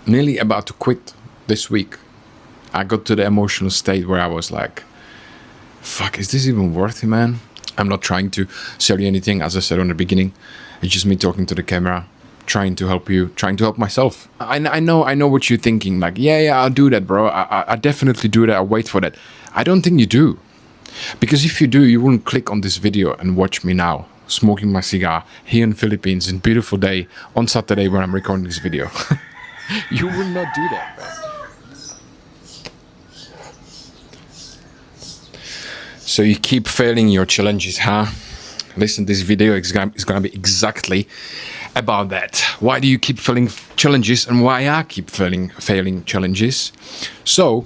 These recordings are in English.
nearly about to quit this week. I got to the emotional state where I was like, fuck, is this even worth it, man? I'm not trying to sell you anything, as I said on the beginning. It's just me talking to the camera, trying to help you, trying to help myself. I know what you're thinking. Like, yeah, I'll do that, bro. I definitely do that. I'll wait for that. I don't think you do. Because if you do, you wouldn't click on this video and watch me now, smoking my cigar here in Philippines in beautiful day on Saturday when I'm recording this video. You would not do that, man. So you keep failing your challenges, huh? Listen, this video is gonna be exactly about that. Why do you keep failing challenges and why I keep failing challenges? So,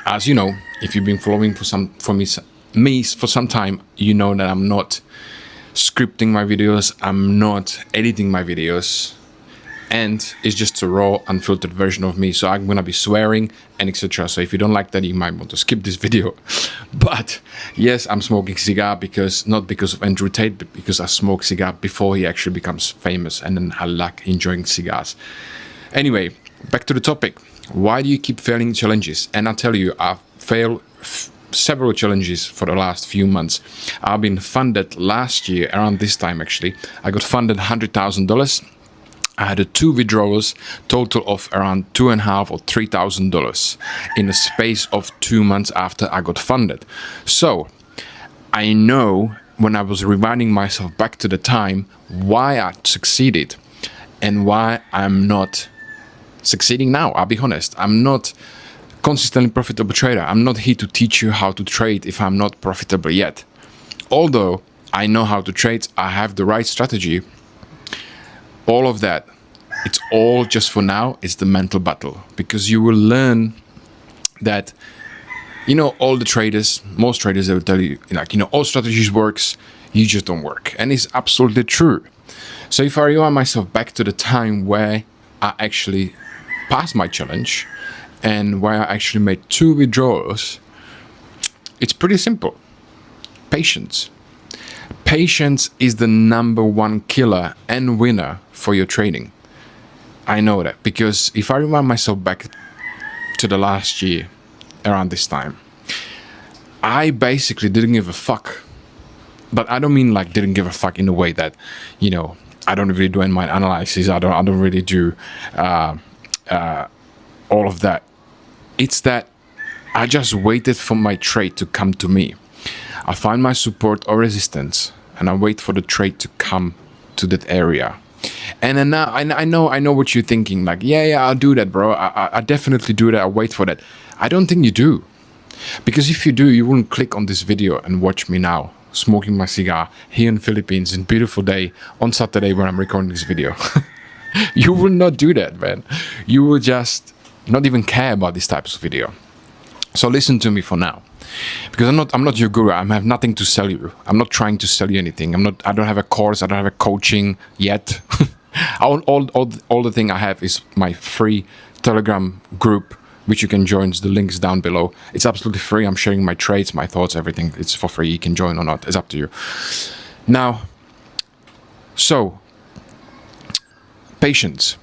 as you know, if you've been following me for some time, you know that I'm not scripting my videos, I'm not editing my videos, and it's just a raw, unfiltered version of me. So I'm gonna be swearing and etc. So if you don't like that, you might want to skip this video. But yes, I'm smoking cigar not because of Andrew Tate, but because I smoked cigar before he actually becomes famous, and then I like enjoying cigars. Anyway, back to the topic. Why do you keep failing challenges? And I tell you, I've failed several challenges for the last few months. I've been funded last year, around this time actually. I got funded $100,000. I had 2 withdrawals, total of around $2,500 or $3,000 in the space of 2 months after I got funded. So I know, when I was reminding myself back to the time, why I succeeded and why I'm not succeeding now. I'll be honest, I'm not consistently profitable trader. I'm not here to teach you how to trade if I'm not profitable yet. Although I know how to trade, I have the right strategy. All of that, it's all just for now, it's the mental battle. Because you will learn that, all the traders, most traders, they will tell you, all strategies works, you just don't work. And it's absolutely true. So if I rewind myself back to the time where I actually passed my challenge and where I actually made 2 withdrawals, it's pretty simple. Patience. Patience is the number 1 killer and winner for your trading. I know that because if I remind myself back to the last year, around this time, I basically didn't give a fuck. But I don't mean like didn't give a fuck in the way that, I don't really do my analysis. I don't really do all of that. It's that I just waited for my trade to come to me. I find my support or resistance, and I wait for the trade to come to that area. And then now I know what you're thinking. Like, yeah, I'll do that, bro. I definitely do that. I'll wait for that. I don't think you do, because if you do, you wouldn't click on this video and watch me now, smoking my cigar here in Philippines in beautiful day on Saturday when I'm recording this video. You will not do that, man. You will just not even care about these types of video. So listen to me for now, because I'm not your guru. I have nothing to sell you. I'm not trying to sell you anything. I don't have a course. I don't have a coaching yet. all the thing I have is my free Telegram group, which you can join. The link's down below. It's absolutely free. I'm sharing my trades, my thoughts, everything. It's for free. You can join or not. It's up to you. Now, so patience.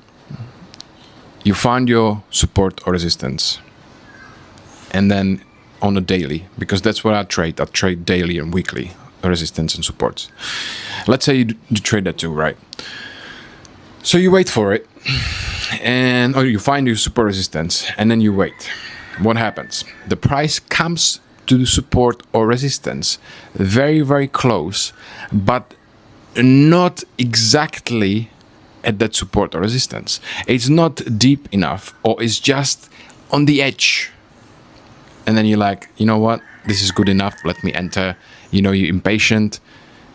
You find your support or resistance, and then on a daily, because that's what I trade daily and weekly, resistance and supports. Let's say you trade that too, right? So you wait for it, or you find your support resistance, and then you wait. What happens? The price comes to the support or resistance very, very close, but not exactly at that support or resistance. It's not deep enough, or it's just on the edge. And then you're like, you know what? This is good enough. Let me enter. You're impatient.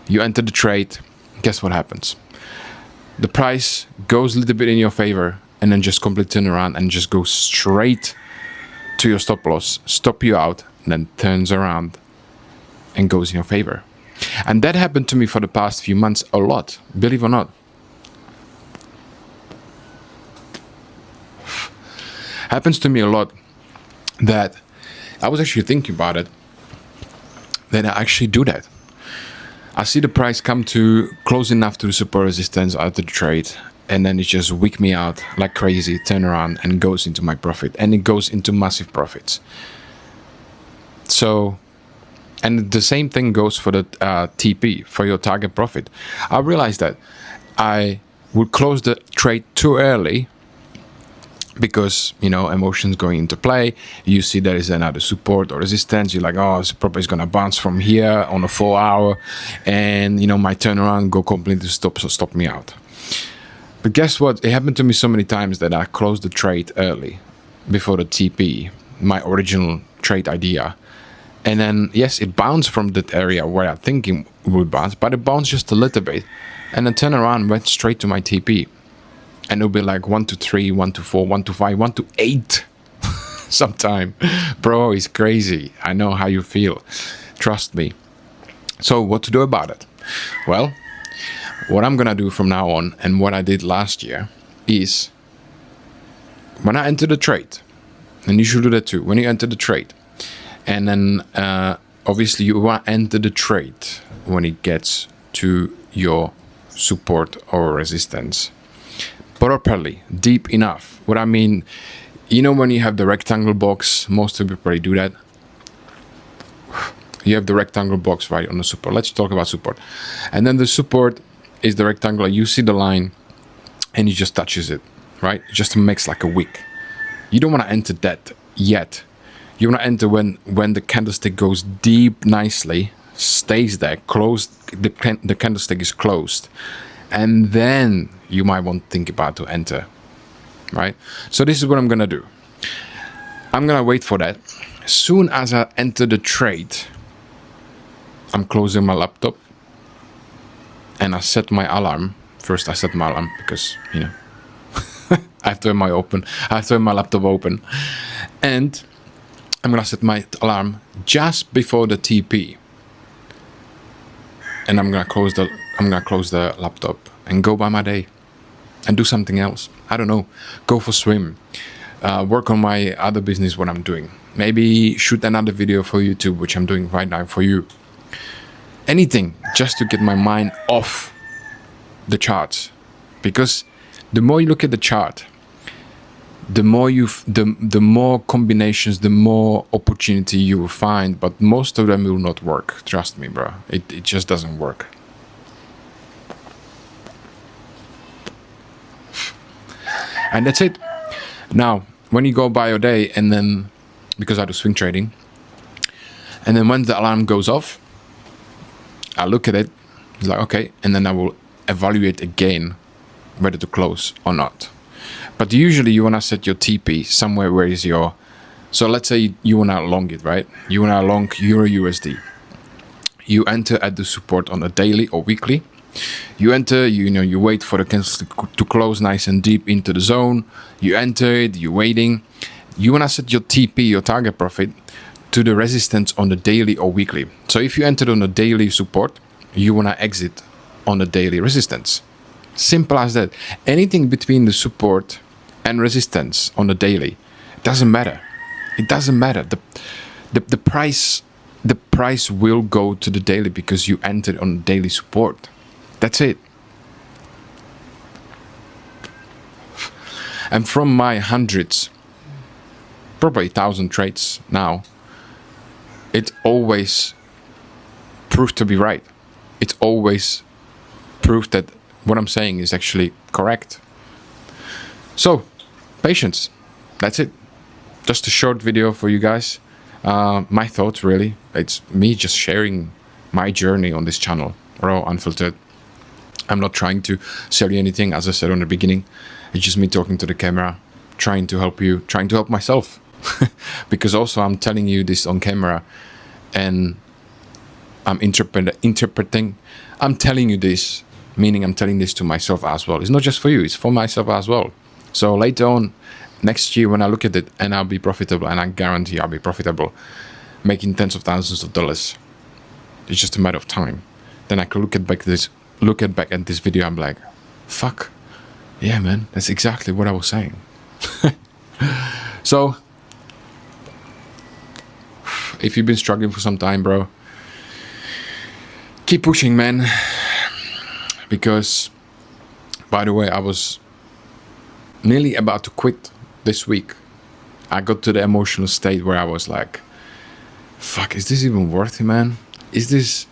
You enter the trade. Guess what happens? The price goes a little bit in your favor, and then just completely turn around and just goes straight to your stop loss, stop you out, and then turns around and goes in your favor. And that happened to me for the past few months a lot, believe it or not. Happens to me a lot that I was actually thinking about it, that I actually do that. I see the price come to close enough to the support resistance out of the trade, and then it just wick me out like crazy, turn around and goes into my profit, and it goes into massive profits. So, and the same thing goes for the TP, for your target profit. I realized that I would close the trade too early because, you know, emotions going into play. You see there is another support or resistance. You're like, oh, this probably is going to bounce from here on a 4 hour, and, you know, my turnaround go completely stop me out. But guess what? It happened to me so many times that I closed the trade early before the TP, my original trade idea. And then, yes, it bounced from that area where I think it would bounce, but it bounced just a little bit. And then turn around, went straight to my TP. And it'll be like 1 to 3, 1 to 4, 1 to 5, 1 to 8 sometime. Bro, it's crazy. I know how you feel. Trust me. So what to do about it? Well, what I'm gonna do from now on, and what I did last year, is when I enter the trade, and you should do that too, when you enter the trade, and then obviously you want to enter the trade when it gets to your support or resistance properly, deep enough. What I mean, you know, when you have the rectangle box, most of you probably do that. You have the rectangle box right on the support. Let's talk about support. And then the support is the rectangle. You see the line and you just touches it, right? It just makes like a wick. You don't want to enter that yet. You want to enter when the candlestick goes deep nicely, stays there, closed, the candlestick is closed, and then you might want to think about to enter, right? So this is what I'm gonna do. I'm gonna wait for that. As soon as I enter the trade, I'm closing my laptop and I set my alarm. First I set my alarm because, you know, I have to have my laptop open, and I'm gonna set my alarm just before the TP, and I'm gonna close the laptop and go by my day and do something else. I don't know, go for swim, work on my other business, what I'm doing. Maybe shoot another video for YouTube, which I'm doing right now for you. Anything just to get my mind off the charts, because the more you look at the chart, the more combinations, the more opportunity you will find, but most of them will not work. Trust me, bro. It just doesn't work. And that's it. Now, when you go by your day, and then, because I do swing trading, and then when the alarm goes off, I look at it, it's like, okay, and then I will evaluate again whether to close or not. But usually you want to set your TP somewhere where is your... So let's say you want to long it, right? You want to long Euro USD. You enter at the support on a daily or weekly. You enter, you wait for the candles to close nice and deep into the zone. You enter it, you're waiting. You want to set your TP, your target profit, to the resistance on the daily or weekly. So if you entered on a daily support, you want to exit on the daily resistance. Simple as that. Anything between the support and resistance on the daily, it doesn't matter. It doesn't matter. The price will go to the daily because you entered on daily support. That's it. And from my hundreds, probably 1,000 trades now, it always proved to be right. It always proved that what I'm saying is actually correct. So, patience. That's it. Just a short video for you guys. My thoughts, really. It's me just sharing my journey on this channel, raw, unfiltered. I'm not trying to sell you anything, as I said on the beginning. It's just me talking to the camera, trying to help you, trying to help myself. Because also I'm telling you this on camera, and I'm interpreting. I'm telling you this, meaning I'm telling this to myself as well. It's not just for you, it's for myself as well. So later on, next year when I look at it and I'll be profitable, and I guarantee I'll be profitable, making tens of thousands of dollars, it's just a matter of time. Then I can look at back at this video, I'm like, fuck, yeah man, that's exactly what I was saying. So, if you've been struggling for some time, bro, keep pushing, man. Because, by the way, I was nearly about to quit this week. I got to the emotional state where I was like, fuck, is this even worth it, man? Is this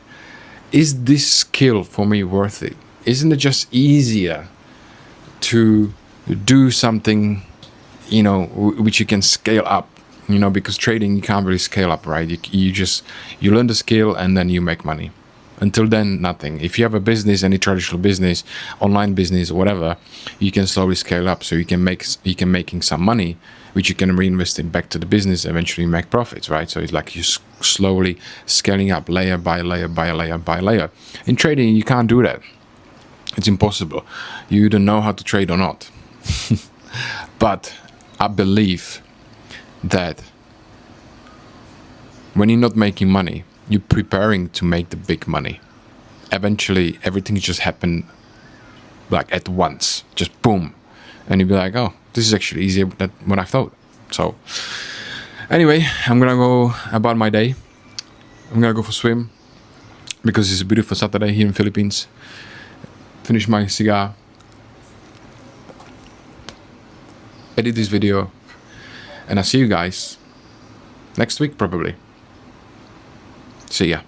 skill for me worth it? Isn't it just easier to do something, which you can scale up? Because trading, you can't really scale up, right? You learn the skill and then you make money. Until then, nothing. If you have a business, any traditional business, online business, whatever, you can slowly scale up. So you can making some money, which you can reinvest in back to the business. Eventually, make profits, right? So it's like you slowly scaling up, layer by layer by layer by layer. In trading, you can't do that. It's impossible. You either know how to trade or not. But I believe that when you're not making money, you're preparing to make the big money. Eventually, everything just happen like at once, just boom, and you'll be like, "Oh, this is actually easier than what I thought." So, anyway, I'm gonna go about my day. I'm gonna go for a swim because it's a beautiful Saturday here in Philippines. Finish my cigar, edit this video, and I'll see you guys next week probably. See ya.